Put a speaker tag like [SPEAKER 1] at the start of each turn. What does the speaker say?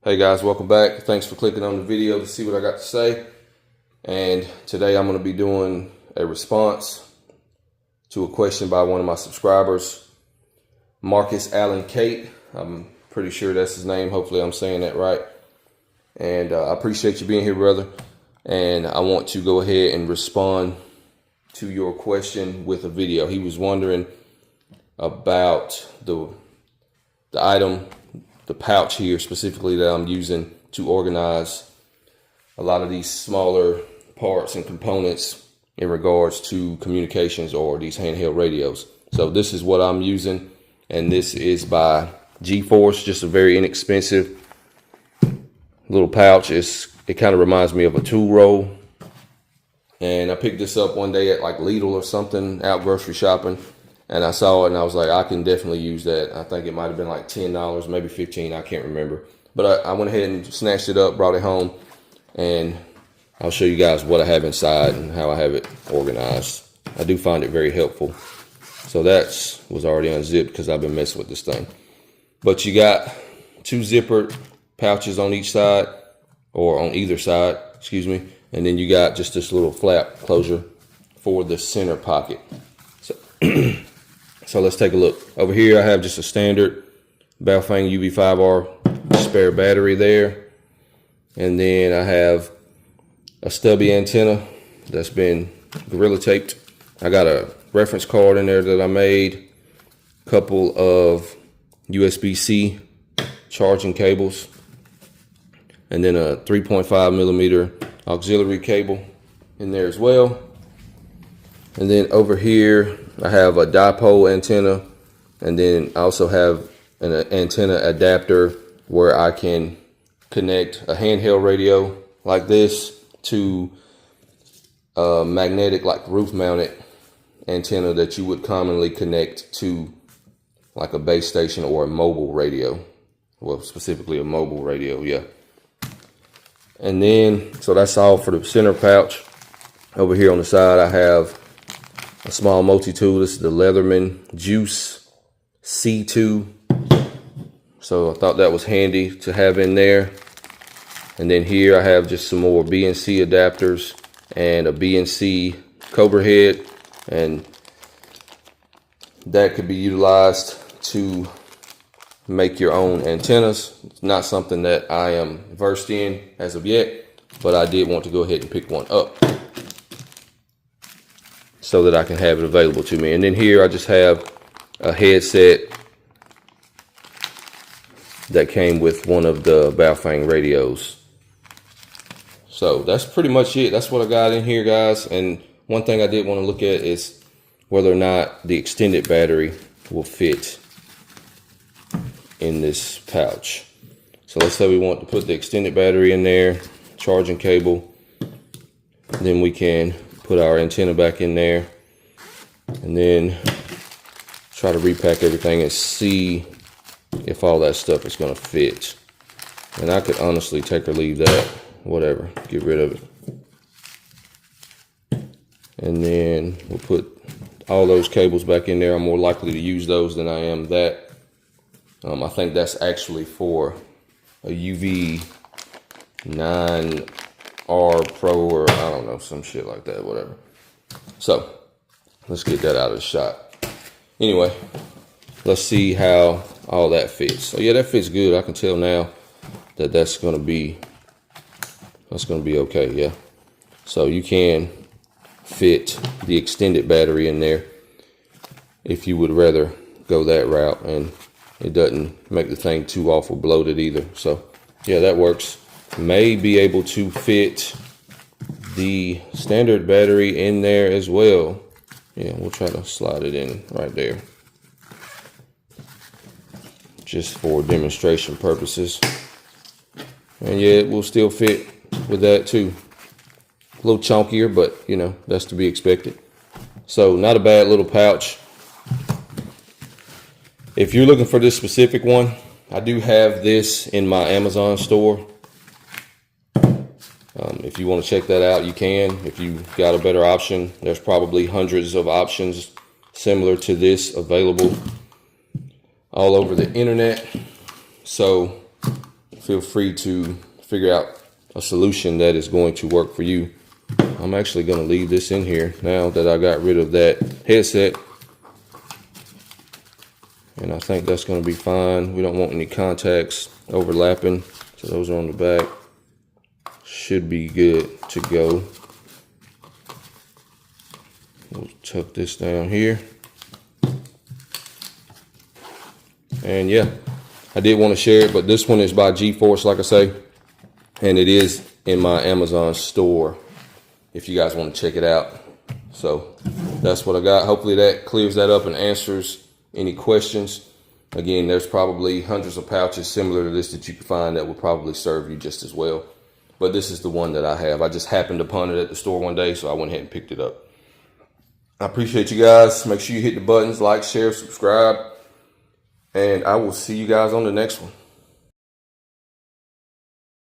[SPEAKER 1] Hey guys, welcome back. Thanks for clicking on the video to see what I got to say. And today I'm going to be doing a response to a question by one of my subscribers, Marcus Allen Kate. I'm pretty sure that's his name. Hopefully I'm saying that right. And I appreciate you being here, brother. And I want to go ahead and respond to your question with a video. He was wondering about the item, the pouch here specifically that I'm using to organize a lot of these smaller parts and components in regards to communications or these handheld radios. So this is what I'm using, and this is by G-Force, just a very inexpensive little pouch. It kind of reminds me of a tool roll, and I picked this up one day at like Lidl or something, out grocery shopping. And I saw it and I was like, I can definitely use that. I think it might have been like $10, maybe $15, I can't remember. But I went ahead and snatched it up, brought it home, and I'll show you guys what I have inside and how I have it organized. I do find it very helpful. So that was already unzipped because I've been messing with this thing. But you got two zippered pouches on each side, or on either side, excuse me. And then you got just this little flap closure for the center pocket. So let's take a look. Over here I have just a standard Baofeng UV5R spare battery there. And then I have a stubby antenna that's been Gorilla taped. I got a reference card in there that I made, a couple of USB-C charging cables, and then a 3.5 millimeter auxiliary cable in there as well. And then over here I have a dipole antenna, and then I also have an antenna adapter where I can connect a handheld radio like this to a magnetic, like roof mounted antenna that you would commonly connect to like a base station or a mobile radio. Well, specifically a mobile radio, yeah. And then, so that's all for the center pouch. Over here on the side I have a small multi-tool. This is the Leatherman Juice C2. So I thought that was handy to have in there. And then here I have just some more BNC adapters and a BNC Cobra head. And that could be utilized to make your own antennas. It's not something that I am versed in as of yet, but I did want to go ahead and pick one up so that I can have it available to me. And then here I just have a headset that came with one of the Baofeng radios. So that's pretty much it. That's what I got in here, guys. And one thing I did want to look at is whether or not the extended battery will fit in this pouch. So let's say we want to put the extended battery in there, charging cable, then we can put our antenna back in there, and then try to repack everything and see if all that stuff is going to fit. And I could honestly take or leave that, whatever, get rid of it. And then we'll put all those cables back in there. I'm more likely to use those than I am that. I think that's actually for a UV9R Pro, or I don't know, some shit like that, whatever. So let's get that out of the shot. Anyway, let's see how all that fits. So yeah, that fits good. I can tell now that that's gonna be okay, yeah. So you can fit the extended battery in there if you would rather go that route, and it doesn't make the thing too awful bloated either. So yeah, that works. May be able to fit the standard battery in there as well. Yeah, we'll try to slide it in right there, just for demonstration purposes. And yeah, it will still fit with that too. A little chunkier, but you know, that's to be expected. So not a bad little pouch. If you're looking for this specific one, I do have this in my Amazon store. If you want to check that out, you can. If you've got a better option, there's probably hundreds of options similar to this available all over the internet. So feel free to figure out a solution that is going to work for you. I'm actually going to leave this in here now that I got rid of that headset. And I think that's going to be fine. We don't want any contacts overlapping. So those are on the back. Should be good to go. We'll tuck this down here. And yeah, I did want to share it, but this one is by G-Force, like I say. And it is in my Amazon store if you guys want to check it out. So that's what I got. Hopefully that clears that up and answers any questions. Again, there's probably hundreds of pouches similar to this that you can find that will probably serve you just as well. But this is the one that I have. I just happened upon it at the store one day, so I went ahead and picked it up. I appreciate you guys. Make sure you hit the buttons, like, share, subscribe. And I will see you guys on the next one.